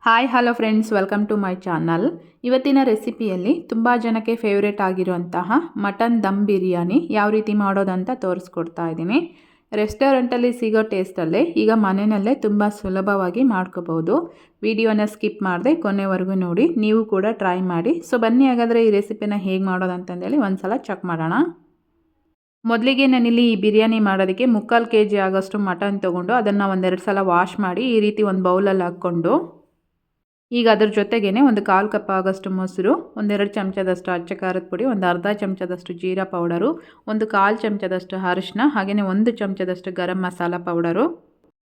Hi hello friends, welcome to my channel. ಇವತ್ತಿನ ರೆಸಿಪಿಯಲ್ಲಿ ತುಂಬ ಜನಕ್ಕೆ ಫೇವ್ರೇಟ್ ಆಗಿರುವಂತಹ ಮಟನ್ ದಮ್ ಬಿರಿಯಾನಿ ಯಾವ ರೀತಿ ಮಾಡೋದಂತ ತೋರಿಸ್ಕೊಡ್ತಾ ಇದ್ದೀನಿ. ರೆಸ್ಟೋರೆಂಟಲ್ಲಿ ಸಿಗೋ ಟೇಸ್ಟಲ್ಲೇ ಈಗ ಮನೆಯಲ್ಲೇ ತುಂಬ ಸುಲಭವಾಗಿ ಮಾಡ್ಕೋಬೋದು. ವಿಡಿಯೋನ ಸ್ಕಿಪ್ ಮಾಡದೆ ಕೊನೆವರೆಗೂ ನೋಡಿ, ನೀವು ಕೂಡ ಟ್ರೈ ಮಾಡಿ. ಸೊ ಬನ್ನಿ ಹಾಗಾದರೆ ಈ ರೆಸಿಪಿನ ಹೇಗೆ ಮಾಡೋದಂತಂದೇಳಿ ಒಂದು ಸಲ ಚೆಕ್ ಮಾಡೋಣ. ಮೊದಲಿಗೆ ನಾನಿಲ್ಲಿ ಈ ಬಿರಿಯಾನಿ ಮಾಡೋದಕ್ಕೆ 3/4 kg ಆಗೋಷ್ಟು ಮಟನ್ ತೊಗೊಂಡು ಅದನ್ನು ಒಂದೆರಡು ಸಲ ವಾಶ್ ಮಾಡಿ ಈ ರೀತಿ ಒಂದು ಬೌಲಲ್ಲಿ ಹಾಕ್ಕೊಂಡು, ಈಗ ಅದ್ರ ಜೊತೆಗೇ ಒಂದು 1/4 ಕಪ್ ಆಗೋಷ್ಟು ಮೊಸರು, 1-2 ಚಮಚದಷ್ಟು ಅಚ್ಚ ಖಾರದ ಪುಡಿ, ಒಂದು ಅರ್ಧ ಚಮಚದಷ್ಟು ಜೀರಾ ಪೌಡರು, ಒಂದು 1/4 ಚಮಚದಷ್ಟು ಅರಿಶಿನ, ಹಾಗೆಯೇ 1 ಚಮಚದಷ್ಟು ಗರಂ ಮಸಾಲ ಪೌಡರು,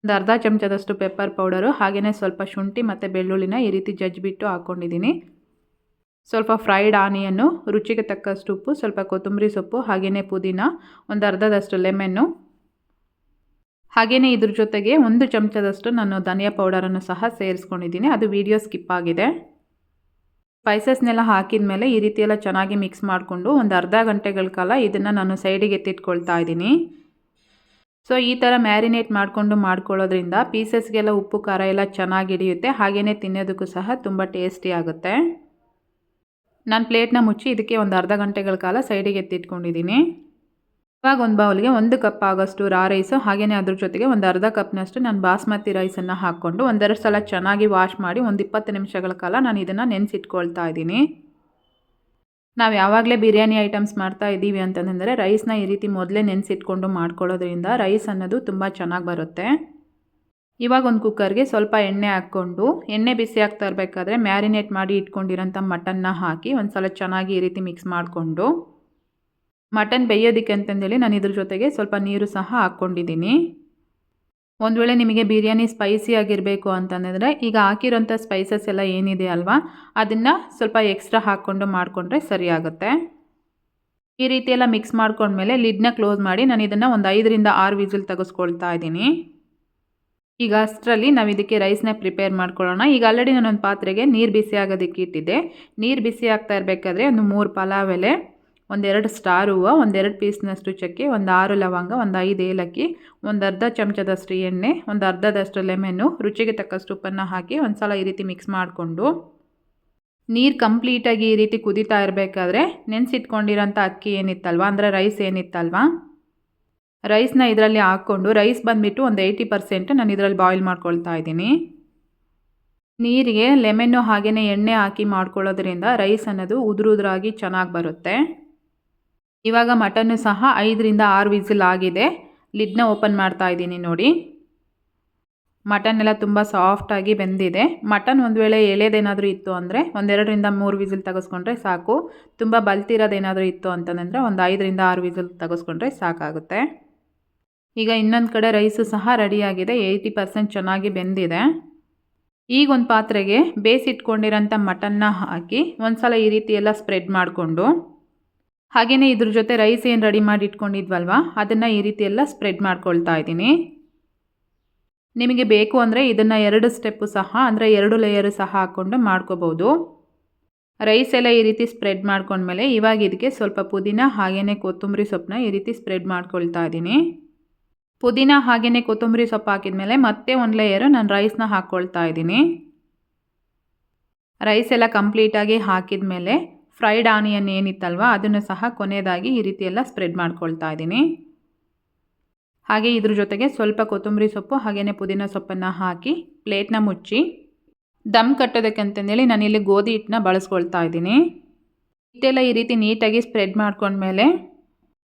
ಒಂದು ಅರ್ಧ ಚಮಚದಷ್ಟು ಪೆಪ್ಪರ್ ಪೌಡರು, ಹಾಗೆಯೇ ಸ್ವಲ್ಪ ಶುಂಠಿ ಮತ್ತು ಬೆಳ್ಳುಳ್ಳಿನ ಈ ರೀತಿ ಜಜ್ಜಿಬಿಟ್ಟು ಹಾಕ್ಕೊಂಡಿದ್ದೀನಿ. ಸ್ವಲ್ಪ ಫ್ರೈಡ್ ಆನಿಯನ್ನು, ರುಚಿಗೆ ತಕ್ಕಷ್ಟು ಉಪ್ಪು, ಸ್ವಲ್ಪ ಕೊತ್ತಂಬರಿ ಸೊಪ್ಪು, ಹಾಗೆಯೇ ಪುದೀನ, ಒಂದು ಅರ್ಧದಷ್ಟು ಲೆಮನ್ನು, ಹಾಗೆಯೇ ಇದ್ರ ಜೊತೆಗೆ 1 ಚಮಚದಷ್ಟು ನಾನು ಧನಿಯಾ ಪೌಡರನ್ನು ಸಹ ಸೇರಿಸ್ಕೊಂಡಿದ್ದೀನಿ. ಅದು ವಿಡಿಯೋ ಸ್ಕಿಪ್ ಆಗಿದೆ. ಸ್ಪೈಸಸ್ನೆಲ್ಲ ಹಾಕಿದ ಮೇಲೆ ಈ ರೀತಿ ಎಲ್ಲ ಚೆನ್ನಾಗಿ ಮಿಕ್ಸ್ ಮಾಡಿಕೊಂಡು ಒಂದು ಅರ್ಧ ಗಂಟೆಗಳ ಕಾಲ ಇದನ್ನು ನಾನು ಸೈಡಿಗೆ ಎತ್ತಿಟ್ಕೊಳ್ತಾ ಇದ್ದೀನಿ. ಸೊ ಈ ಥರ ಮ್ಯಾರಿನೇಟ್ ಮಾಡ್ಕೊಳ್ಳೋದ್ರಿಂದ ಪೀಸಸ್ಗೆಲ್ಲ ಉಪ್ಪು ಖಾರ ಎಲ್ಲ ಚೆನ್ನಾಗಿ ಹಿಡಿಯುತ್ತೆ, ಹಾಗೆಯೇ ತಿನ್ನೋದಕ್ಕೂ ಸಹ ತುಂಬ ಟೇಸ್ಟಿ ಆಗುತ್ತೆ. ನಾನು ಪ್ಲೇಟ್ನ ಮುಚ್ಚಿ ಇದಕ್ಕೆ ಒಂದು ಅರ್ಧ ಗಂಟೆಗಳ ಕಾಲ ಸೈಡಿಗೆ ಎತ್ತಿಟ್ಕೊಂಡಿದ್ದೀನಿ. ಇವಾಗ ಒಂದು ಬೌಲ್ಗೆ 1 ಕಪ್ ಆಗೋಷ್ಟು ರಾ ರೈಸು, ಹಾಗೆಯೇ ಅದ್ರ ಜೊತೆಗೆ ಒಂದು ಅರ್ಧ ಕಪ್ನಷ್ಟು ನಾನು ಬಾಸ್ಮತಿ ರೈಸನ್ನು ಹಾಕ್ಕೊಂಡು ಒಂದೆರಡು ಸಲ ಚೆನ್ನಾಗಿ ವಾಶ್ ಮಾಡಿ ಒಂದು 20 ನಿಮಿಷಗಳ ಕಾಲ ನಾನು ಇದನ್ನು ನೆನೆಸಿಟ್ಕೊಳ್ತಾ ಇದ್ದೀನಿ. ನಾವು ಯಾವಾಗಲೇ ಬಿರಿಯಾನಿ ಐಟಮ್ಸ್ ಮಾಡ್ತಾ ಇದ್ದೀವಿ ಅಂತಂದರೆ ರೈಸ್ನ ಈ ರೀತಿ ಮೊದಲೇ ನೆನೆಸಿಟ್ಕೊಂಡು ಮಾಡ್ಕೊಳ್ಳೋದ್ರಿಂದ ರೈಸ್ ಅನ್ನೋದು ತುಂಬ ಚೆನ್ನಾಗಿ ಬರುತ್ತೆ. ಇವಾಗ ಒಂದು ಕುಕ್ಕರ್ಗೆ ಸ್ವಲ್ಪ ಎಣ್ಣೆ ಹಾಕ್ಕೊಂಡು, ಎಣ್ಣೆ ಬಿಸಿ ಆಗ್ತಾ ಇರಬೇಕಾದ್ರೆ ಮ್ಯಾರಿನೇಟ್ ಮಾಡಿ ಇಟ್ಕೊಂಡಿರೋಂಥ ಮಟನ್ನ ಹಾಕಿ ಒಂದು ಸಲ ಚೆನ್ನಾಗಿ ಈ ರೀತಿ ಮಿಕ್ಸ್ ಮಾಡಿಕೊಂಡು, ಮಟನ್ ಬೇಯೋದಕ್ಕೆ ಅಂತಂದೇಳಿ ನಾನು ಇದ್ರ ಜೊತೆಗೆ ಸ್ವಲ್ಪ ನೀರು ಸಹ ಹಾಕ್ಕೊಂಡಿದ್ದೀನಿ. ಒಂದು ವೇಳೆ ನಿಮಗೆ ಬಿರಿಯಾನಿ ಸ್ಪೈಸಿ ಆಗಿರಬೇಕು ಅಂತಂದರೆ ಈಗ ಹಾಕಿರೋಂಥ ಸ್ಪೈಸಸ್ ಎಲ್ಲ ಏನಿದೆ ಅಲ್ವಾ, ಅದನ್ನು ಸ್ವಲ್ಪ ಎಕ್ಸ್ಟ್ರಾ ಹಾಕ್ಕೊಂಡು ಮಾಡಿಕೊಂಡ್ರೆ ಸರಿಯಾಗುತ್ತೆ. ಈ ರೀತಿ ಎಲ್ಲ ಮಿಕ್ಸ್ ಮಾಡ್ಕೊಂಡ್ಮೇಲೆ ಲಿಡ್ನ ಕ್ಲೋಸ್ ಮಾಡಿ ನಾನು ಇದನ್ನು ಒಂದು 5ರಿಂದ 6 ವಿಸಿಲ್ ತೆಗೆಸ್ಕೊಳ್ತಾ ಇದ್ದೀನಿ. ಈಗ ಅಷ್ಟರಲ್ಲಿ ನಾವು ಇದಕ್ಕೆ ರೈಸ್ನ ಪ್ರಿಪೇರ್ ಮಾಡ್ಕೊಳ್ಳೋಣ. ಈಗ ಆಲ್ರೆಡಿ ನಾನೊಂದು ಪಾತ್ರೆಗೆ ನೀರು ಬಿಸಿ ಆಗೋದಕ್ಕೆ ಇಟ್ಟಿದ್ದೆ. ನೀರು ಬಿಸಿ ಆಗ್ತಾ ಇರಬೇಕಾದ್ರೆ ಒಂದು 3 ಪಲಾವ್ ಎಲೆ, 1-2 ಸ್ಟಾರ್ ಹೂವು, 1-2 ಪೀಸ್ನಷ್ಟು ಚಕ್ಕೆ, ಒಂದು 6 ಲವಂಗ, ಒಂದು 5 ಏಲಕ್ಕಿ, ಒಂದು ಅರ್ಧ ಚಮಚದಷ್ಟು ಎಣ್ಣೆ, ಒಂದು ಅರ್ಧದಷ್ಟು ಲೆಮನ್ನು, ರುಚಿಗೆ ತಕ್ಕಷ್ಟು ಉಪ್ಪನ್ನು ಹಾಕಿ ಒಂದು ಸಲ ಈ ರೀತಿ ಮಿಕ್ಸ್ ಮಾಡಿಕೊಂಡು, ನೀರು ಕಂಪ್ಲೀಟಾಗಿ ಈ ರೀತಿ ಕುದೀತಾ ಇರಬೇಕಾದ್ರೆ ನೆನೆಸಿಟ್ಕೊಂಡಿರೋಂಥ ಅಕ್ಕಿ ಏನಿತ್ತಲ್ವ, ಅಂದರೆ ರೈಸ್ ಏನಿತ್ತಲ್ವ, ರೈಸ್ನ ಇದರಲ್ಲಿ ಹಾಕ್ಕೊಂಡು, ರೈಸ್ ಬಂದುಬಿಟ್ಟು ಒಂದು 80% ನಾನು ಇದರಲ್ಲಿ ಬಾಯ್ಲ್ ಮಾಡ್ಕೊಳ್ತಾ ಇದ್ದೀನಿ. ನೀರಿಗೆ ಲೆಮನ್ನು ಹಾಗೆಯೇ ಎಣ್ಣೆ ಹಾಕಿ ಮಾಡ್ಕೊಳ್ಳೋದ್ರಿಂದ ರೈಸ್ ಅನ್ನೋದು ಉದುರಾಗಿ ಚೆನ್ನಾಗಿ ಬರುತ್ತೆ. ಇವಾಗ ಮಟನ್ನು ಸಹ 5ರಿಂದ 6 ವಿಸಿಲ್ ಆಗಿದೆ. ಲಿಡ್ನ ಓಪನ್ ಮಾಡ್ತಾ ಇದ್ದೀನಿ ನೋಡಿ. ಮಟನ್ ಎಲ್ಲ ತುಂಬ ಸಾಫ್ಟಾಗಿ ಬೆಂದಿದೆ. ಮಟನ್ ಒಂದು ವೇಳೆ ಎಳೆದೇನಾದರೂ ಇತ್ತು ಅಂದರೆ 1-2ರಿಂದ 3 ವಿಸಿಲ್ ತೆಗೆಸ್ಕೊಂಡ್ರೆ ಸಾಕು. ತುಂಬ ಬಲ್ತಿರೋದೇನಾದರೂ ಇತ್ತು ಅಂತಂದರೆ ಒಂದು 5ರಿಂದ 6 ವಿಸಿಲ್ ತೆಗೆಸ್ಕೊಂಡ್ರೆ ಸಾಕಾಗುತ್ತೆ. ಈಗ ಇನ್ನೊಂದು ಕಡೆ ರೈಸು ಸಹ ರೆಡಿಯಾಗಿದೆ, 80% ಚೆನ್ನಾಗಿ ಬೆಂದಿದೆ. ಈಗ ಒಂದು ಪಾತ್ರೆಗೆ ಬೇಯಿಸಿಟ್ಕೊಂಡಿರೋಂಥ ಮಟನ್ನ ಹಾಕಿ ಒಂದು ಸಲ ಈ ರೀತಿ ಎಲ್ಲ ಸ್ಪ್ರೆಡ್ ಮಾಡಿಕೊಂಡು, ಹಾಗೆಯೇ ಇದ್ರ ಜೊತೆ ರೈಸ್ ಏನು ರೆಡಿ ಮಾಡಿ ಇಟ್ಕೊಂಡಿದ್ವಲ್ವ ಅದನ್ನು ಈ ರೀತಿ ಎಲ್ಲ ಸ್ಪ್ರೆಡ್ ಮಾಡ್ಕೊಳ್ತಾ ಇದ್ದೀನಿ. ನಿಮಗೆ ಬೇಕು ಅಂದರೆ ಇದನ್ನು 2 ಸ್ಟೆಪ್ಪು ಸಹ, ಅಂದರೆ 2 ಲೇಯರು ಸಹ ಹಾಕ್ಕೊಂಡು ಮಾಡ್ಕೋಬೋದು. ರೈಸ್ ಎಲ್ಲ ಈ ರೀತಿ ಸ್ಪ್ರೆಡ್ ಮಾಡ್ಕೊಂಡ್ಮೇಲೆ ಇವಾಗ ಇದಕ್ಕೆ ಸ್ವಲ್ಪ ಪುದೀನ ಹಾಗೆಯೇ ಕೊತ್ತಂಬರಿ ಸೊಪ್ಪನ್ನ ಈ ರೀತಿ ಸ್ಪ್ರೆಡ್ ಮಾಡ್ಕೊಳ್ತಾ ಇದ್ದೀನಿ. ಪುದೀನ ಹಾಗೆಯೇ ಕೊತ್ತಂಬರಿ ಸೊಪ್ಪು ಹಾಕಿದ್ಮೇಲೆ ಮತ್ತೆ 1 ಲೇಯರು ನಾನು ರೈಸ್ನ ಹಾಕ್ಕೊಳ್ತಾ ಇದ್ದೀನಿ. ರೈಸ್ ಎಲ್ಲ ಕಂಪ್ಲೀಟಾಗಿ ಹಾಕಿದ ಮೇಲೆ ಫ್ರೈಡ್ ಆನಿಯನ್ ಏನಿತ್ತಲ್ವ ಅದನ್ನು ಸಹ ಕೊನೆಯದಾಗಿ ಈ ರೀತಿ ಎಲ್ಲ ಸ್ಪ್ರೆಡ್ ಮಾಡ್ಕೊಳ್ತಾ ಇದ್ದೀನಿ. ಹಾಗೆ ಇದ್ರ ಜೊತೆಗೆ ಸ್ವಲ್ಪ ಕೊತ್ತಂಬರಿ ಸೊಪ್ಪು ಹಾಗೆಯೇ ಪುದೀನ ಸೊಪ್ಪನ್ನು ಹಾಕಿ ಪ್ಲೇಟ್ನ ಮುಚ್ಚಿ ದಮ್ ಕಟ್ಟೋದಕ್ಕೆ ಅಂತಂದೇಳಿ ನಾನಿಲ್ಲಿ ಗೋಧಿ ಹಿಟ್ಟನ್ನ ಬಳಸ್ಕೊಳ್ತಾ ಇದ್ದೀನಿ. ಹಿಟ್ಟೆಲ್ಲ ಈ ರೀತಿ ನೀಟಾಗಿ ಸ್ಪ್ರೆಡ್ ಮಾಡ್ಕೊಂಡ್ಮೇಲೆ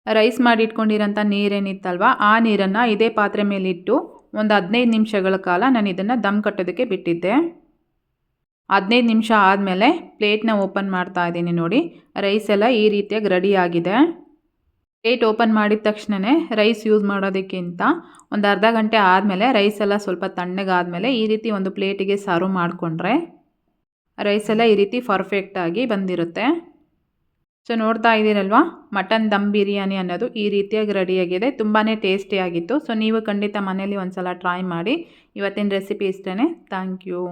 ರೈಸ್ ಮಾಡಿ ಇಟ್ಕೊಂಡಿರೋಂಥ ನೀರೇನಿತ್ತಲ್ವ ಆ ನೀರನ್ನು ಇದೇ ಪಾತ್ರೆ ಮೇಲಿಟ್ಟು ಒಂದು 15 ನಿಮಿಷಗಳ ಕಾಲ ನಾನು ಇದನ್ನು ದಮ್ ಕಟ್ಟೋದಕ್ಕೆ ಬಿಟ್ಟಿದ್ದೆ. 15 ನಿಮಿಷ ಆದಮೇಲೆ ಪ್ಲೇಟ್ನ ಓಪನ್ ಮಾಡ್ತಾ ಇದ್ದೀನಿ ನೋಡಿ. ರೈಸ್ ಎಲ್ಲ ಈ ರೀತಿಯಾಗಿ ರೆಡಿಯಾಗಿದೆ. ಪ್ಲೇಟ್ ಓಪನ್ ಮಾಡಿದ ತಕ್ಷಣವೇ ರೈಸ್ ಯೂಸ್ ಮಾಡೋದಕ್ಕಿಂತ ಒಂದು ಅರ್ಧ ಗಂಟೆ ಆದಮೇಲೆ ರೈಸ್ ಎಲ್ಲ ಸ್ವಲ್ಪ ತಣ್ಣಗಾದಮೇಲೆ ಈ ರೀತಿ ಒಂದು ಪ್ಲೇಟಿಗೆ ಸರ್ವ್ ಮಾಡಿಕೊಂಡ್ರೆ ರೈಸ್ ಎಲ್ಲ ಈ ರೀತಿ ಪರ್ಫೆಕ್ಟಾಗಿ ಬಂದಿರುತ್ತೆ. ಸೊ ನೋಡ್ತಾ ಇದ್ದೀರಲ್ವ, ಮಟನ್ ದಮ್ ಬಿರಿಯಾನಿ ಅನ್ನೋದು ಈ ರೀತಿಯಾಗಿ ರೆಡಿಯಾಗಿದೆ. ತುಂಬಾ ಟೇಸ್ಟಿಯಾಗಿತ್ತು. ಸೊ ನೀವು ಖಂಡಿತ ಮನೇಲಿ ಒಂದು ಸಲ ಟ್ರೈ ಮಾಡಿ. ಇವತ್ತಿನ ರೆಸಿಪಿ ಇಷ್ಟೇ. Thank you.